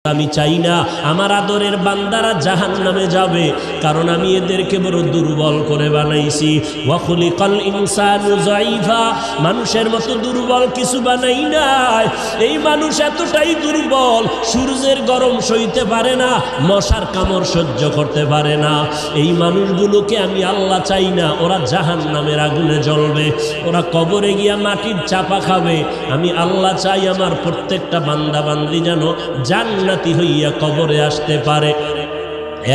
আমি চাই না আমার আদরের বান্দারা জাহান্নামে যাবে, কারণ আমি এদেরকে বড় দুর্বল করে বানাইছি। ওয়া খুলিকাল ইনসানু যায়ীফা, মানুষের মতো দুর্বল কিছু বানাই নাই। এই মানুষ এতটাই দুর্বল, সূর্যের গরম সইতে পারে না, মশার কামড় সহ্য করতে পারে না। এই মানুষগুলোকে আমি আল্লাহ চাই না ওরা জাহান্নামের আগুনে জ্বলবে, ওরা কবরে গিয়া মাটির চাপা খাবে। আমি আল্লাহ চাই আমার প্রত্যেকটা বান্দা বান্দি যেন জান্নাতি হইয়া কবরে আসতে পারে।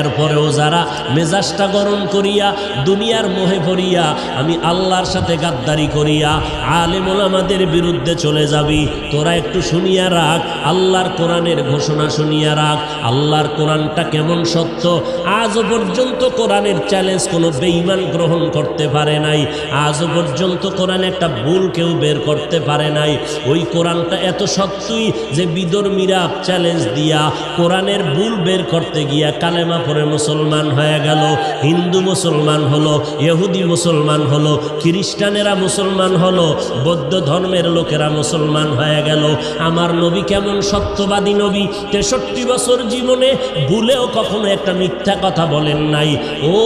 এরপরেও যারা মেজাজটা গরম করিয়া দুনিয়ার মোহে পড়িয়া আমি আল্লাহর সাথে গাদ্দারি করিয়া আলেম ওলামাদের বিরুদ্ধে চলে যাবি, তোরা একটু শুনিয়া রাখ, আল্লাহর কোরআনের ঘোষণা শুনিয়া রাখ। আল্লাহর কোরআনটা কেমন সত্য, আজও পর্যন্ত কোরআনের চ্যালেঞ্জ কোনো বেঈমান গ্রহণ করতে পারে নাই। আজও পর্যন্ত কোরআনে একটা ভুল কেউ বের করতে পারে নাই। ওই কোরআনটা এত সত্যই যে বিধর্মীরা চ্যালেঞ্জ দিয়া কোরআনের ভুল বের করতে গিয়া কালেমা পরে মুসলমান হয়ে গেল, হিন্দু মুসলমান হলো, ইহুদি মুসলমান হলো, খ্রিস্টানেরা মুসলমান হলো, বৌদ্ধ ধর্মের লোকেরা মুসলমান হয়ে গেল। আমার নবী কেমন সত্যবাদী নবী, 63 বছর জীবনে ভুলেও কখনো একটা মিথ্যা কথা বলেন নাই। ও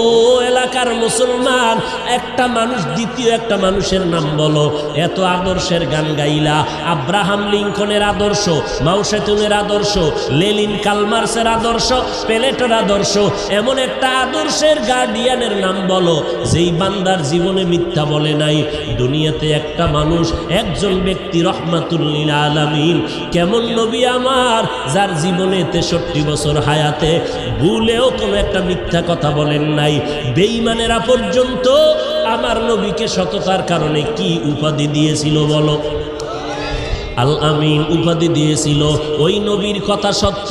এলাকার মুসলমান, একটা মানুষ দ্বিতীয় একটা মানুষের নাম বলো। এত আদর্শের গান গাইলা, আব্রাহাম লিঙ্কনের আদর্শ, মাও সেতুনের আদর্শ, লেনিন কালমার্সের আদর্শ, প্লেটোর আদর্শ, এমন একটা আদর্শের গার্ডিয়ানের নাম বলো যেই বান্দার জীবনে মিথ্যা বলে নাই। দুনিয়াতে একটা মানুষ, একজন ব্যক্তি রহমাতুল লিল আলামিন, কেমন নবী আমার যার জীবনে 63 বছর হায়াতে ভুলেও কোনো একটা মিথ্যা কথা বলেন নাই। বেঈমানেরা পর্যন্ত আমার নবীকে সততার কারণে কি উপাধি দিয়েছিল বলো? আল আমিন উপাধি দিয়েছিল। ওই নবীর কথা সত্য।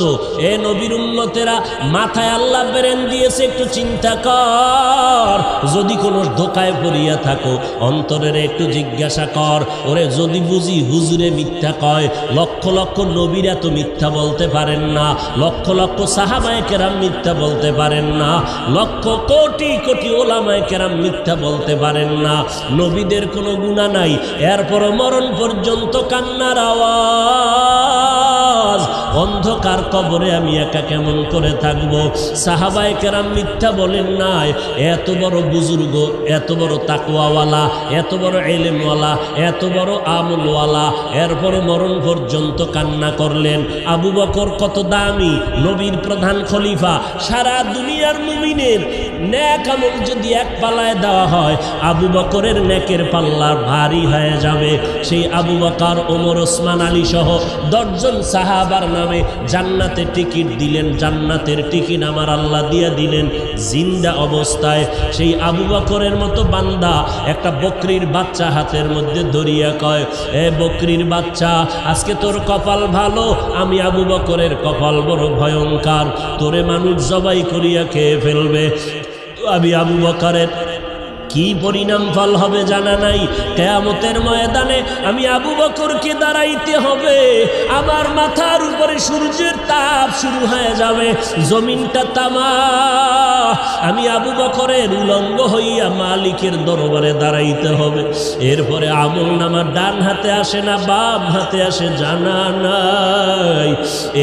এ নবীর উম্মতেরা, মাথায় আল্লাহ ব্রেন দিয়েছে, একটু চিন্তা কর। যদি কোনো ধোকায় পড়িয়া থাকো, অন্তরের একটু জিজ্ঞাসা কর, ওরে যদি বুঝি হুজুরে মিথ্যা কয়, লক্ষ লক্ষ নবীরা তো মিথ্যা বলতে পারেন না, লক্ষ লক্ষ সাহাবায়ে কেরাম মিথ্যা বলতে পারেন না, লক্ষ কোটি কোটি ওলামায়ে কেরাম মিথ্যা বলতে পারেন না। নবীদের কোনো গুনাহ নাই, এরপরও মরণ পর্যন্ত কান্না আওয়াজ। অন্ধকার কবরে আমি একা কেমন করে থাকবো? সাহাবায়ে কেরাম মিথ্যা বলেন নাই। এত বড় বুজুর্গ, এত বড় তাকওয়াওয়ালা, এত বড় ইলমওয়ালা, এত বড় আমলওয়ালা, এরপর মরণ পর্যন্ত কান্না করলেন। আবু বকর কত দামি, নবীর প্রধান খলিফা, সারা দুনিয়ার মুমিনের নেক আমল যদি এক পাল্লায় দেওয়া হয়, আবু বকরের নেকের পাল্লা ভারী হয়ে যাবে। সেই আবু বকর, ওমর, ওসমান, আলী সহ 10 জন সাহাবার নামে জান্নাতে টিকিট দিলেন। জান্নাতের টিকিট আমার আল্লাহ দিয়া দিলেন জিন্দা অবস্থায়। সেই আবু বকরের মতো বান্দা একটা বকরির বাচ্চা হাতের মধ্যে ধরিয়া কয়, এ বকরির বাচ্চা, আজকে তোর কপাল ভালো, আমি আবু বকরের কপাল বড় ভয়ঙ্কর, তোরে মানুষ জবাই করিয়া খেয়ে ফেলবে। আমি আবু বকরের কি পরিণাম ফল হবে জানা নাই। কিয়ামতের ময়দানে আমি আবু বকরকে দাঁড়াইতে হবে, আমার মাথার উপরে সূর্যের তাপ শুরু হয়ে যাবে, জমিনটা তামা। আমি আবু বকরের উলঙ্গ হইয়া মালিকের দরবারে দাঁড়াইতে হবে। এরপরে আমল নামা ডান হাতে আসে না বাম হাতে আসে জানা নাই।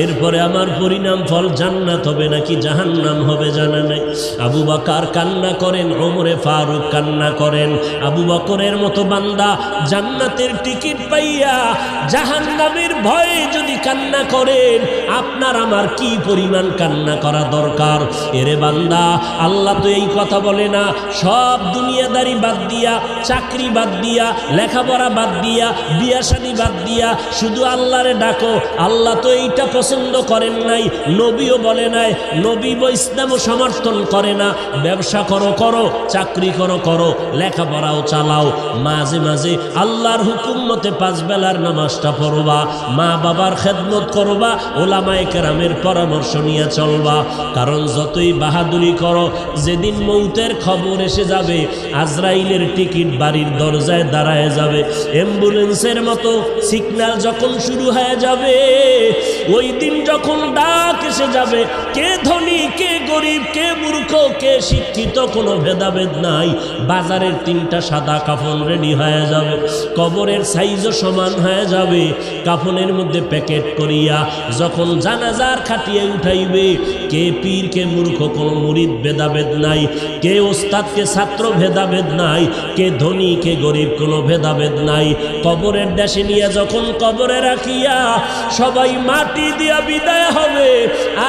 এরপরে আমার পরিণাম ফল জান্নাত হবে নাকি জাহান্নাম হবে জানা নাই। আবু বকর কান্না করেন, ওমরে ফারুক কান্না করেন। আবু বকরের মতো বান্দা জান্নাতের টিকিট পাইয়া জাহান্নামের ভয়ে যদি কান্না করেন, আপনার আমার কি পরিমাণ কান্না করা দরকার? এরে বান্দা, আল্লাহ তো এই কথা বলে না, সব দুনিয়াদারি বাদ দিয়া, চাকরি বাদ দিয়া, লেখাপড়া বাদ দিয়া, বিয়া শাদী বাদ দিয়া শুধু আল্লাহরে ডাকো। আল্লাহ তো এইটা পছন্দ করেন নাই, নবীও বলে নাই, নবী ইসলামও সমর্থন করে না। ব্যবসা করো করো, চাকরি করো করো, লেখাপড়াও চালাও, মাঝে মাঝে আল্লাহর হুকুম মতে 5 বেলার নামাজটা পড়বা, মা বাবার খেদমত করবা, ওলামায়ে কেরামের পরামর্শ নিয়ে চলবা। কারণ যতই বাহাদুরি করো, যেদিন মৌতের খবর এসে যাবে, আজরাইলের টিকিট বাড়ির দরজায় দাঁড়ায় যাবে। অ্যাম্বুলেন্সের মতো সিগন্যাল যখন শুরু হয়ে যাবে, ওই দিন যখন ডাক এসে যাবে, কে ধনী কে গরিব, কে মূর্খ কে শিক্ষিত, কোনো ভেদাভেদ নাই। বাজারের 3টা সাদা কাফন রেডি হয়ে যাবে, কবরের সাইজও সমান হয়ে যাবে। কাফনের মধ্যে প্যাকেট করিয়া যখন জানাজার খাটিয়ে উঠাইবে, কে পীর কে মূর্খ কোনো মুরিদ ভেদাভেদ নাই, কে ওস্তাদ কে ছাত্র ভেদাভেদ নাই, কে ধনী কে গরিব কোনো ভেদাভেদ নাই। কবরের দেশে নিয়ে যখন কবরে রাখিয়া সবাই মাটি দিয়া বিদায় হবে,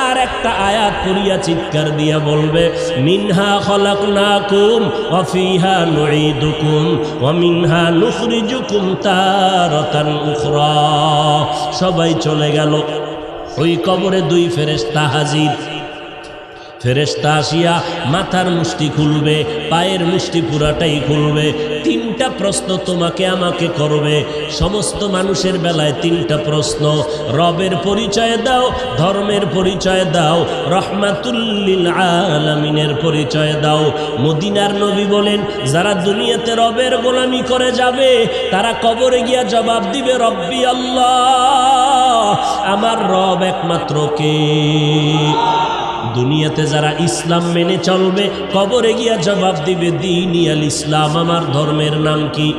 আর একটা আয়াত পড়িয়া চিৎকার দিয়া বলবে, মিনহা খলাকনাকুম ওয়া ফিহা নুঈদুকুম ওয়া মিনহা নুখরিজুকুম তারাতান উখরা। সবাই চলে গেল। ওই কবরে 2 ফেরেশতা হাজির। ফেরেশতা আসিয়া মাথার মুষ্টি খুলবে, পায়ের মুষ্টি পুরাটাই খুলবে। 3টা প্রশ্ন তোমাকে আমাকে করবে। সমস্ত মানুষের বেলায় 3টা প্রশ্ন। রবের পরিচয় দাও, ধর্মের পরিচয় দাও, রহমাতুল লিল আলামিনের পরিচয় দাও। মদিনার নবী বলেন, যারা দুনিয়াতে রবের গোলামি করে যাবে তারা কবরে গিয়া জবাব দিবে, রব্বি আল্লাহ, আমার রব একমাত্র কে? দুনিয়াতে যারা ইসলাম মেনে চলবে কবরে গিয়া জবাব দিবে, দীনি আল ইসলাম, আমার ধর্মের নাম কি?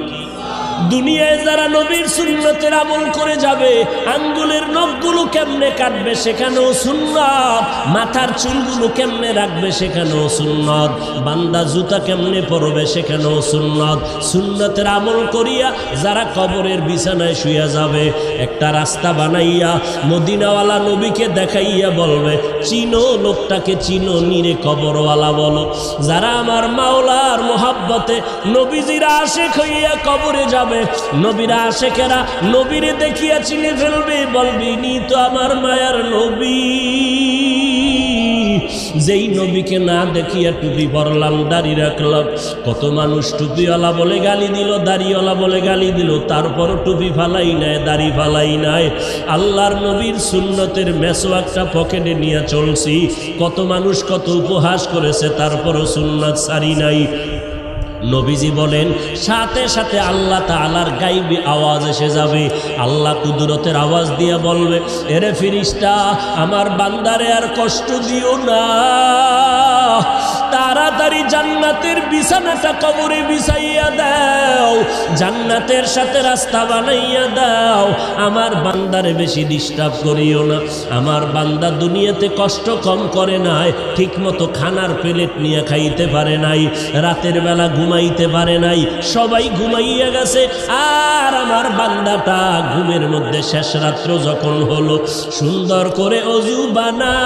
দুনিয়ায় যারা নবীর সুন্নতের আমল করে যাবে, আঙ্গুলের নখগুলো কেমনে কাটবে সেখানেও সুন্নত, মাথার চুলগুলো কেমনে রাখবে সেখানেও সুন্নত, বান্দা জুতা কেমনে পরবে সেখানেও সুন্নত। সুন্নতের আমল করিয়া যারা কবরের বিছানায় শুয়ে যাবে, একটা রাস্তা বানাইয়া মদিনাওয়ালা নবীকে দেখাইয়া বলবে, চিনো লোকটাকে, চিনো নিরে কবরওয়ালা বলো। যারা আমার মাওলার মোহাব্বতে নবীজিরা আশেক হইয়া কবরে যাবে, নবীরা আশেকেরা নবীরে দেখিয়া চিনে ফেলবে, বলবি নি তো আমার মায়ার নবী। যেই নবীকে না দেখিয়া টুপি পরলাম, দাড়ি রাখলাম, কত মানুষ টুপিওয়ালা বলে গালি দিল, দাড়িওয়ালা বলে গালি দিল, তারপরও টুপি ফালাই নাই, দাড়ি ফালাই নাই। আল্লাহর নবীর সুন্নতের মেসওয়াকটা পকেটে নিয়ে চলছি, কত মানুষ কত উপহাস করেছে, তারপরও সুন্নাত সারি নাই। নবীজি বলেন, সাথে সাথে আল্লাহ তাআলার গায়বী আওয়াজ এসে যাবে। আল্লাহ কুদরতের আওয়াজ দিয়ে বলবে, এরে ফেরেশতা, আমার বান্দারে আর কষ্ট দিও না, তাড়াতাড়ি জান্নাতের বিছানাটা কবরে বিছাইয়া দাও, জান্নাতের সাথে রাস্তা বানাইয়া দাও, আমার বান্দারে বেশি ডিস্টার্ব করিও না। আমার বান্দা দুনিয়াতে কষ্ট কম করে নাই, ঠিক মতো খানার প্লেট নিয়ে খাইতে পারে নাই, রাতের বেলা ঘুমাইতে পারে নাই, সবাই ঘুমাইয়া গেছে, আর আমার বান্দাটা ঘুমের মধ্যে শেষ রাত্র যখন হলো, সুন্দর করে অজু বানাইয়া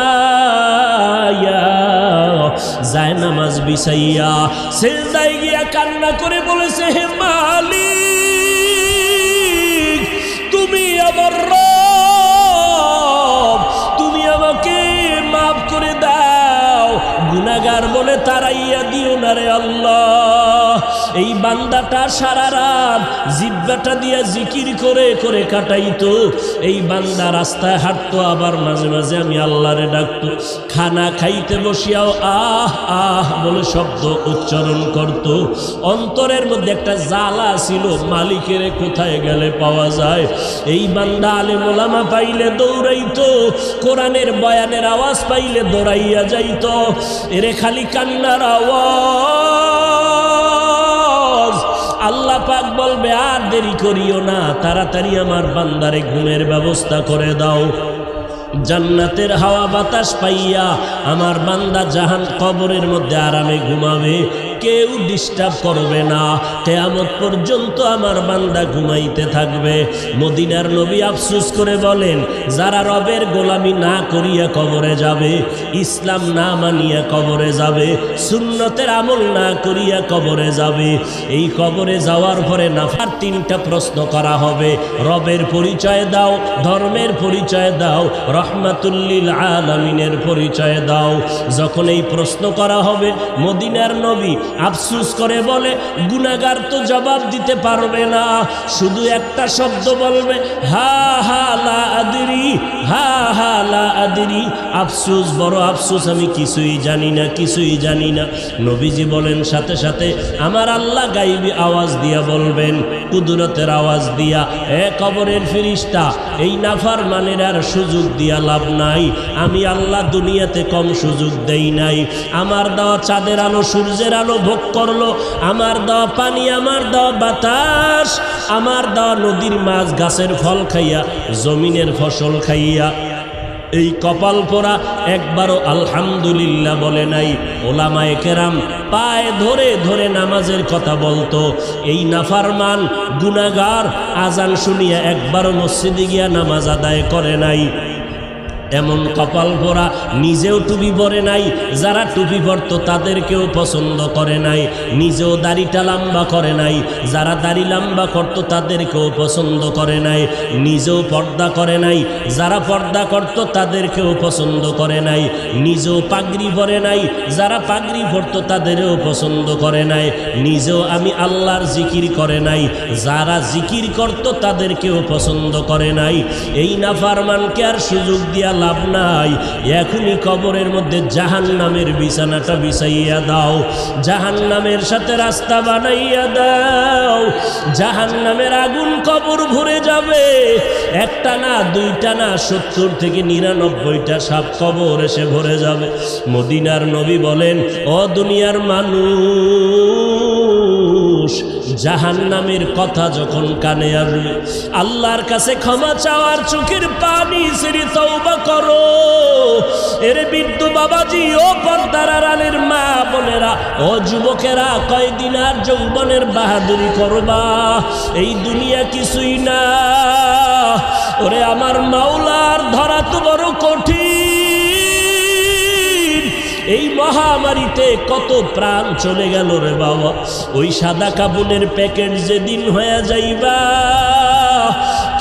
যায় নামাজ বিছাইয়া সিজদায় গিয়া কান্না করে বলেছে, হে মালিক, তুমি আমার রব, তুমি আমাকে মাফ করে দাও, গুনাহগার বলে তাড়াইয়া দিও না রে আল্লাহ। এই বান্দাটা সারা রাত জিহ্বাটা দিয়া জিকির করে করে কাটাইতো। এই বান্দা রাস্তায় হাঁটতো, আবার মাঝে মাঝে আমি আল্লাহরে ডাকতো। খানা খাইতে বসিয়াও আহ আহ বলে শব্দ উচ্চারণ করত। অন্তরের মধ্যে একটা জ্বালা ছিল, মালিকের কোথায় গেলে পাওয়া যায়। এই বান্দা আলেম ওলামা পাইলে দৌড়াইতো, কোরআনের বয়ানের আওয়াজ পাইলে দৌড়াইয়া যাইতো। এরে খালি কান্নার আওয়াজ। আল্লাহ পাক বলবে, আর দেরি করিও না, তাড়াতাড়ি আমার বান্দারে ঘুমের ব্যবস্থা করে দাও। জান্নাতের হাওয়া বাতাস পাইয়া আমার বান্দা জাহান কবরের মধ্যে আরামে ঘুমাবে, কেউ ডিস্টার্ব করবে না, কিয়ামত পর্যন্ত আমার বান্দা ঘুমাইতে থাকবে। মদিনার নবী আফসোস করে বলেন, যারা রবের গোলামি না করিয়া কবরে যাবে, ইসলাম না মানিয়া কবরে যাবে, সুন্নতের আমল না করিয়া কবরে যাবে, এই কবরে যাওয়ার পরে নাফার 3টা প্রশ্ন করা হবে। রবের পরিচয় দাও, ধর্মের পরিচয় দাও, রহমাতুল লিল আলামিনের পরিচয় দাও। যখন এই প্রশ্ন করা হবে, মদিনার নবী আফসোস করে বলে, গুনাহগার তো জবাব দিতে পারবে না, শুধু একটা শব্দ বলবে, হা হা লা আদরি, হা হা লা আদরি, আফসোস, বড় আফসোস, আমি কিছুই জানি না, কিছুই জানি না। নবীজি বলেন, সাথে সাথে আমার আল্লাহ গায়বী আওয়াজ দিয়া বলবেন, কুদরতের আওয়াজ দিয়া, এ কবরের ফেরেশতা, এই নাফরমানের আর সুযোগ দিয়া লাভ নাই। আমি আল্লাহ দুনিয়াতে কম সুযোগ দেই নাই। আমার দেওয়া চাঁদের আলো, সূর্যের আলো ভোগ করলো, আমার দেওয়া পানি, আমার দেওয়া বাতাস, আমার দেওয়া নদীর মাছ, গাছের ফল খাইয়া, জমিনের ফসল খাইয়া এই কপাল পোড়া একবারও আলহামদুলিল্লাহ বলে নাই। ওলামায়ে কেরাম পায়ে ধরে ধরে নামাজের কথা বলতো। এই নাফরমান গুনাহগার আজান শুনিয়া একবারও মসজিদে গিয়া নামাজ আদায় করে নাই। এমন কপাল পোড়া নিজেও টুপি পরে নাই, যারা টুপি পরতো তাদেরকেও পছন্দ করে নাই, নিজেও দাড়িটা লম্বা করে নাই, যারা দাড়ি লম্বা করতো তাদেরকেও পছন্দ করে নাই, নিজেও পর্দা করে নাই, যারা পর্দা করতো তাদেরকেও পছন্দ করে নাই, নিজেও পাগড়ি পরে নাই, যারা পাগড়ি পরতো তাদেরও পছন্দ করে নাই, নিজেও আমি আল্লাহর জিকির করে নাই, যারা জিকির করতো তাদেরকেও পছন্দ করে নাই। এই নাফরমানকে আর সুযোগ দিয়া লাভ নাই, এখনই কবরের মধ্যে জাহান্নামের বিছানাটা বিছাইয়া দাও, জাহান্নামের সাথে রাস্তা বানাইয়া দাও। জাহান্নামের আগুন কবর ভরে যাবে, একটা না দুইটা না 70 থেকে 99টা সাপ কবর এসে ভরে যাবে। মদিনার নবী বলেন, ও দুনিয়ার মানুষ, জাহান্নামের কথা যখন কানে আসবে, আল্লাহর কাছে ক্ষমা চাওয়ার চোখের পানি ছেড়ে তওবা করো। এর বৃদ্ধ বাবাজি, ও পর্দার আড়ালের মা বোনেরা, ও যুবকেরা, কয়দিন আর যৌবনের বাহাদুরি করবা? এই দুনিয়া কিছুই না। ওরে আমার মাওলার ধরা তো বড় কঠিন। এই মহামারীতে কত প্রাণ চলে গেল রে বাবা। ওই সাদা কাপড়ের প্যাকেট যেদিন হয়ে যাইবা,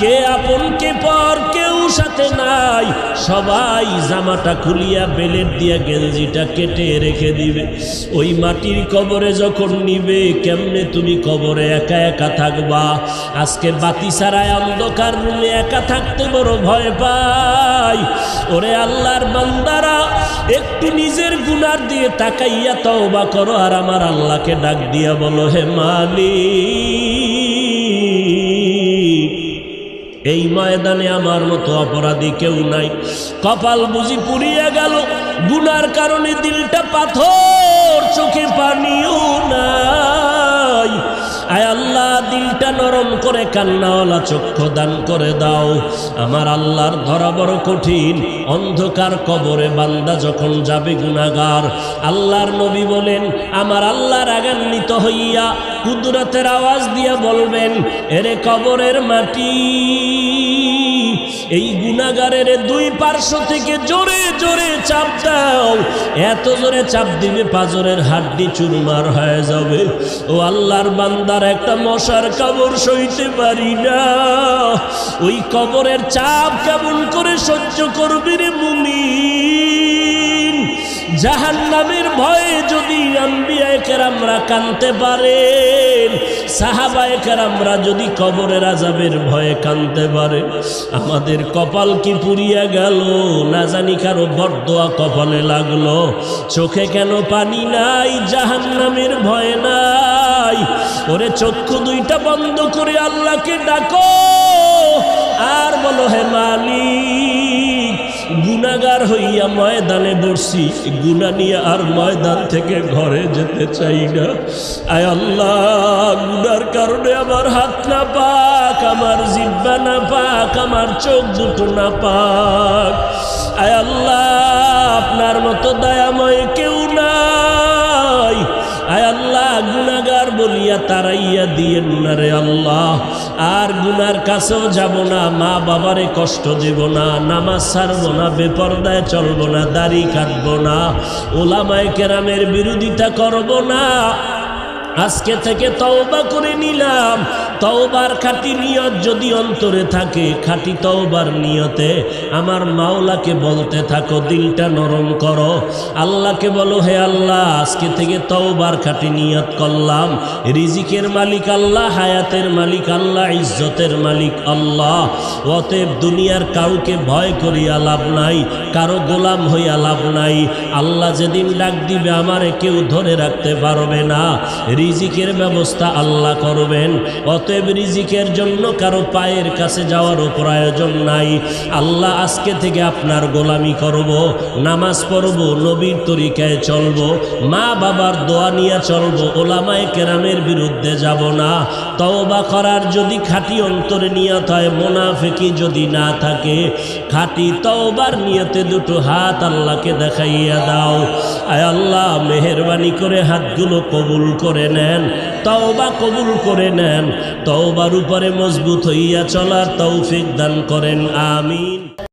কে আপন কে পর কেউ সাথে নাই, সবাই জামাটা খুলিয়া বেলেট দিয়া গেঞ্জিটা কেটে রেখে দিবে। ওই মাটির কবরে যখন নিবে, কেমনে তুমি কবরে একা একা থাকবা? আজকে বাতি ছাড়ায় অন্ধকার রুমে একা থাকতে বড় ভয় পাই। ওরে আল্লাহর বান্দারা, একটু নিজের গুনার দিয়ে তাকাইয়া তওবা করো, আর আমার আল্লাহকে ডাক দিয়া বলো, হে মালিক, এই ময়দানে আমার মতো অপরাধী কেউ নাই। কপাল বুঝি পুড়িয়া গেল, গুনার কারণে দিলটা পাথর, চোখে পানিও নাই। আয় আল্লাহ, দিলটা নরম করে কান্নাওয়ালা চক্ষু দান করে দাও। আমার আল্লাহর ধরা বড় কঠিন। অন্ধকার কবরে বান্দা যখন যাবে গুনাহগার, আল্লাহর নবী বলেন, আমার আল্লাহ রাগান্বিত হইয়া কুদরতের আওয়াজ দিয়া বলবেন, এরে কবরের মাটি, এই গুনাহগারের দুই পার্শ্ব থেকে জোরে জোরে চাপ দাও। এত জোরে চাপ দিবে পাজরের হাড্ডি চুরমার হয়ে যাবে। ও আল্লাহর বান্দার একটা মশার কামড় সইতে পারি না। ওই কবরের চাপ কেমন করে সহ্য করবি রে মুমিন? জাহান্নামের ভয়ে যদি আম্বিয়ায়ে কেরামরা কাঁদতে পারেন, সাহাবায়ে কেরামরা যদি কবরের আযাবের ভয়ে কাঁদতে পারে, আমাদের কপাল কি পুড়িয়া গেল? না জানি কারো বরদোয়া কপালে লাগলো। চোখে কেন পানি নাই? জাহান্নামের ভয় নাই। ওরে চক্ষু দুইটা বন্ধ করে আল্লাহকে ডাকো, আর বলো, হে মালিক, গুনাহগার হইয়া ময়দানে বসছি, গুনাহ নিয়ে আর ময়দান থেকে ঘরে যেতে চাই না। আয় আল্লাহ, গুনার কারণে আমার হাত না পাক, আমার জিহ্বা না পাক, আমার চোখ দুটো না পাক। আয় আল্লাহ, আপনার মতো দয়াময় কেউ নাই। আয় আল্লাহ, গুনাহগার বলিয়া তারাইয়া দিয়েন না রে আল্লাহ। আর গুনার কাছেও যাব না, মা বাবারে কষ্ট দেব না, নামাজ ছাড়বো না, বেপরদায় চলবো না, দাড়ি কাটবো না, ওলামায়ে কেরামের বিরোধিতা করব না। আজকে থেকে তওবা করে নিলাম। তওবার খাঁটি নিয়ত যদি অন্তরে থাকে, খাঁটি তওবার নিয়তে আমার মাওলাকে বলতে থাকো, দিলটা নরম করো, আল্লাহকে বলো, হে আল্লাহ, আজকে থেকে তওবার খাঁটি নিয়ত করলাম। রিজিকের মালিক আল্লাহ, হায়াতের মালিক আল্লাহ, ইজ্জতের মালিক আল্লাহ। অতএব দুনিয়ার কাউকে ভয় করিয়া লাভ নাই, কারো গোলাম হইয়া লাভ নাই। আল্লাহ যেদিন ডাক দিবে আমারে কেউ ধরে রাখতে পারবে না। রিজিকের ব্যবস্থা আল্লাহ করবেন। অতএব রিজিকের জন্য কারো পায়ের কাছে যাওয়ারও প্রয়োজন নাই। আল্লাহ আজকে থেকে আপনার গোলামি করব, নামাজ পড়ব, নবীর তরিকায় চলব, মা বাবার দোয়া নিয়ে চলব, ওলামায়ে কেরামের বিরুদ্ধে যাব না। তওবা করার যদি খাঁটি অন্তরে নিয়ত হয়, মুনাফিকি যদি না থাকে, খাঁটি তওবার নিয়তে দুটো হাত আল্লাহকে দেখাইয়া দাও। আয় আল্লাহ, মেহেরবানি করে হাতগুলো কবুল করে নেন, তওবা কবুল করে নেন, তওবার উপরে মজবুত হইয়া চলার তৌফিক দান করেন। আমিন।